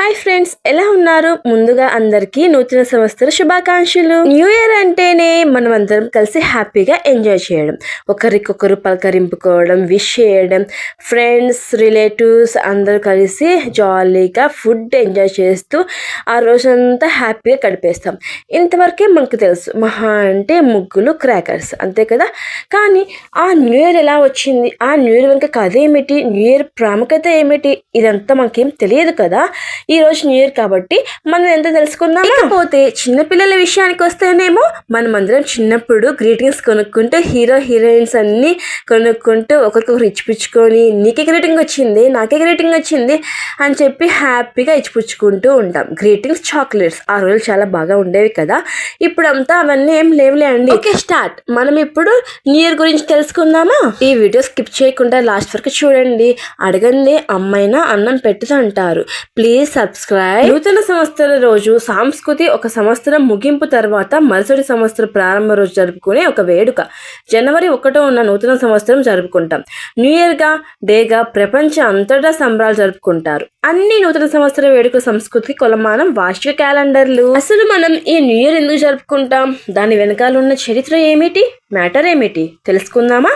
Hi friends, ఎలా ఉన్నారు? ముందుగా అందరికీ నూతన సంవత్సర శుభాకాంక్షలు. న్యూ ఇయర్ అంటేనే మనం అందరం కలిసి హ్యాపీగా ఎంజాయ్ చేయడం, ఒకరికొకరు పలకరింపుకోవడం, విష్ చేయడం, ఫ్రెండ్స్ రిలేటివ్స్ అందరూ కలిసి జాలీగా ఫుడ్ ఎంజాయ్ చేస్తూ ఆ రోజంతా హ్యాపీగా గడిపేస్తాం. ఇంతవరకే మనకు తెలుసు, మహా అంటే ముగ్గులు, క్రాకర్స్, అంతే కదా. కానీ ఆ న్యూ ఇయర్ ఎలా వచ్చింది, ఆ న్యూ ఇయర్ వెనుక కథ ఏమిటి, న్యూ ఇయర్ ప్రాముఖ్యత ఏమిటి, ఇదంతా మనకేం తెలియదు కదా. ఈ రోజు న్యూ ఇయర్ కాబట్టి మనం ఎంత తెలుసుకుందాం. ఇకపోతే చిన్నపిల్లల విషయానికి వస్తేనేమో మనం అందరం చిన్నప్పుడు గ్రీటింగ్స్ కొనుక్కుంటూ హీరో హీరోయిన్స్ అన్ని కొనుక్కుంటూ ఒకరికొకరు ఇచ్చిపుచ్చుకొని నీకే గ్రీటింగ్ వచ్చింది, నాకే గ్రీటింగ్ వచ్చింది అని చెప్పి హ్యాపీగా ఇచ్చిపుచ్చుకుంటూ ఉంటాం. గ్రీటింగ్స్, చాక్లెట్స్ ఆ రోజులు చాలా బాగా ఉండేవి కదా. ఇప్పుడంతా అవన్నీ ఏం లేవులే అండి. Okay, start. మనం ఇప్పుడు న్యూ ఇయర్ గురించి తెలుసుకుందామా? ఈ వీడియో స్కిప్ చేయకుండా లాస్ట్ వరకు చూడండి. అడగండి అమ్మైనా అన్నం పెట్టుతూ అంటారు. Please subscribe. నూతన సంవత్సర రోజు సంస్కృతి ఒక సంవత్సరం ముగింపు తర్వాత మరుసటి సంవత్సర ప్రారంభ రోజు జరుపుకునే ఒక వేడుక. జనవరి 1వ ఉన్న నూతన సంవత్సరం జరుపుకుంటాం. న్యూ ఇయర్ గా డేగా ప్రపంచం అంతటా సంబరాలు జరుపుకుంటారు. అన్ని నూతన సంవత్సర వేడుక సంస్కృతి కొలమానం వార్షిక క్యాలెండర్లు. అసలు మనం ఈ న్యూ ఇయర్ ఎందుకు జరుపుకుంటాం, దాని వెనకాల ఉన్న చరిత్ర ఏమిటి, మ్యాటర్ ఏమిటి తెలుసుకుందామా?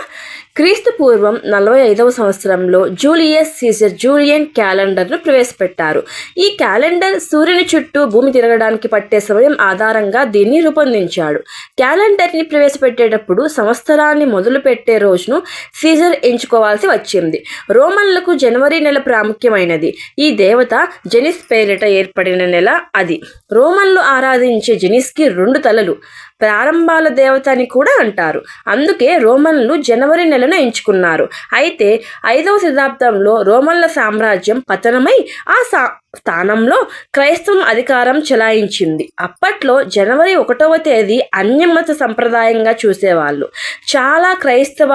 క్రీస్తు పూర్వం 45వ సంవత్సరంలో జూలియస్ సీజర్ జూలియన్ క్యాలెండర్ను ప్రవేశపెట్టారు. ఈ క్యాలెండర్ సూర్యుని చుట్టూ భూమి తిరగడానికి పట్టే సమయం ఆధారంగా దీన్ని రూపొందించాడు. క్యాలెండర్ని ప్రవేశపెట్టేటప్పుడు సంవత్సరాన్ని మొదలు పెట్టే రోజును సీజర్ ఎంచుకోవాల్సి వచ్చింది. రోమన్లకు జనవరి నెల ప్రాముఖ్యమైనది. ఈ దేవత జెనిస్ పేరిట ఏర్పడిన నెల అది. రోమన్లు ఆరాధించే జెనిస్కి 2 తలలు, ప్రారంభాల దేవత అని కూడా అంటారు. అందుకే రోమన్లు జనవరి నెలను ఎంచుకున్నారు. అయితే 5వ శతాబ్దంలో రోమన్ల సామ్రాజ్యం పతనమై ఆ స్థానంలో క్రైస్తవం అధికారం చెలాయించింది. అప్పట్లో జనవరి 1వ తేదీ అన్యమత సంప్రదాయంగా చూసేవాళ్ళు. చాలా క్రైస్తవ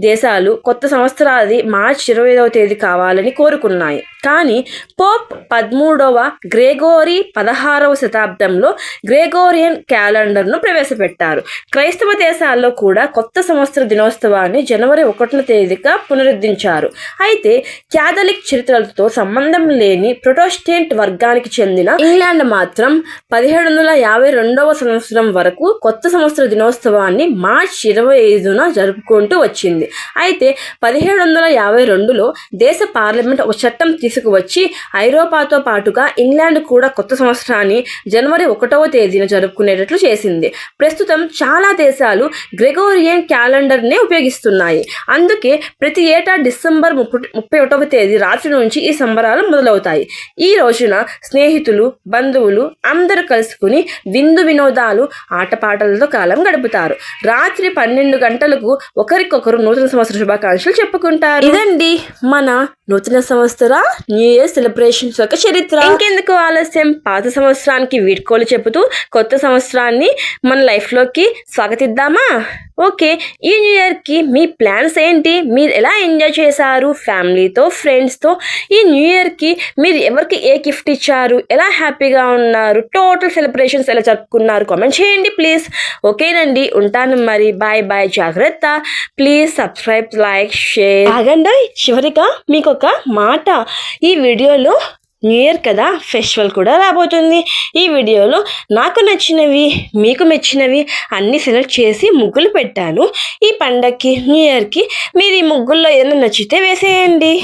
దేశాలు కొత్త సంవత్సరాది మార్చి 25వ తేదీ కావాలని కోరుకున్నాయి. కానీ పోప్ 13వ గ్రెగోరీ 16వ శతాబ్దంలో గ్రెగోరియన్ క్యాలెండర్ను ప్రవేశపెట్టారు. క్రైస్తవ దేశాల్లో కూడా కొత్త సంవత్సర దినోత్సవాన్ని జనవరి 1వ తేదీగా పునరుద్ధరించారు. అయితే క్యాథలిక్ చరిత్రలతో సంబంధం లేని ప్రొటెస్టెంట్ వర్గానికి చెందిన ఇంగ్లాండ్ మాత్రం 1752వ సంవత్సరం వరకు కొత్త సంవత్సర దినోత్సవాన్ని మార్చి 25న జరుపుకుంటూ వచ్చింది. అయితే 1752లో దేశ పార్లమెంట్ ఒక చట్టం తీసుకువచ్చి ఐరోపాతో పాటుగా ఇంగ్లాండ్ కూడా కొత్త సంవత్సరాన్ని జనవరి 1వ తేదీన జరుపుకునేటట్లు చేసింది. ప్రస్తుతం చాలా దేశాలు గ్రెగోరియన్ క్యాలెండర్నే ఉపయోగిస్తున్నాయి. అందుకే ప్రతి ఏటా డిసెంబర్ 31వ తేదీ రాత్రి నుంచి ఈ సంబరాలు మొదలవుతాయి. ఈ రోజున స్నేహితులు, బంధువులు అందరూ కలుసుకుని విందు వినోదాలు, ఆటపాటలతో కాలం గడుపుతారు. రాత్రి 12 గంటలకు ఒకరికొకరు నూతన సంవత్సర శుభాకాంక్షలు చెప్పుకుంటారు. ఇదండి మన నూతన సంవత్సర న్యూ ఇయర్ సెలబ్రేషన్స్ యొక్క చరిత్ర. ఇంకెందుకు ఆలస్యం, పాత సంవత్సరానికి వీడ్కోలు చెబుతూ కొత్త సంవత్సరాన్ని మన లైఫ్లోకి స్వాగతిద్దామా? ఓకే, ఈ న్యూ ఇయర్కి మీ ప్లాన్స్ ఏంటి? మీరు ఎలా ఎంజాయ్ చేశారు ఫ్యామిలీతో, ఫ్రెండ్స్తో? ఈ న్యూ ఇయర్కి మీరు ఎవరికి ఏ గిఫ్ట్ ఇచ్చారు, ఎలా హ్యాపీగా ఉన్నారు, టోటల్ సెలబ్రేషన్స్ ఎలా జరుపుకున్నారు? కామెంట్ చేయండి ప్లీజ్. ఓకేనండి, ఉంటాను మరి. బాయ్ బాయ్, జాగ్రత్త. Please subscribe, like, share. ఆగండి, చివరిగా మీకు ఒక మాట. ఈ వీడియోలో న్యూ ఇయర్ కదా, ఫెస్టివల్ కూడా రాబోతుంది. ఈ వీడియోలో నాకు నచ్చినవి, మీకు మెచ్చినవి అన్నీ సెలెక్ట్ చేసి ముగ్గులు పెట్టాను. ఈ పండగకి, న్యూ ఇయర్కి మీరు ఈ ముగ్గుల్లో ఏదైనా నచ్చితే వేసేయండి.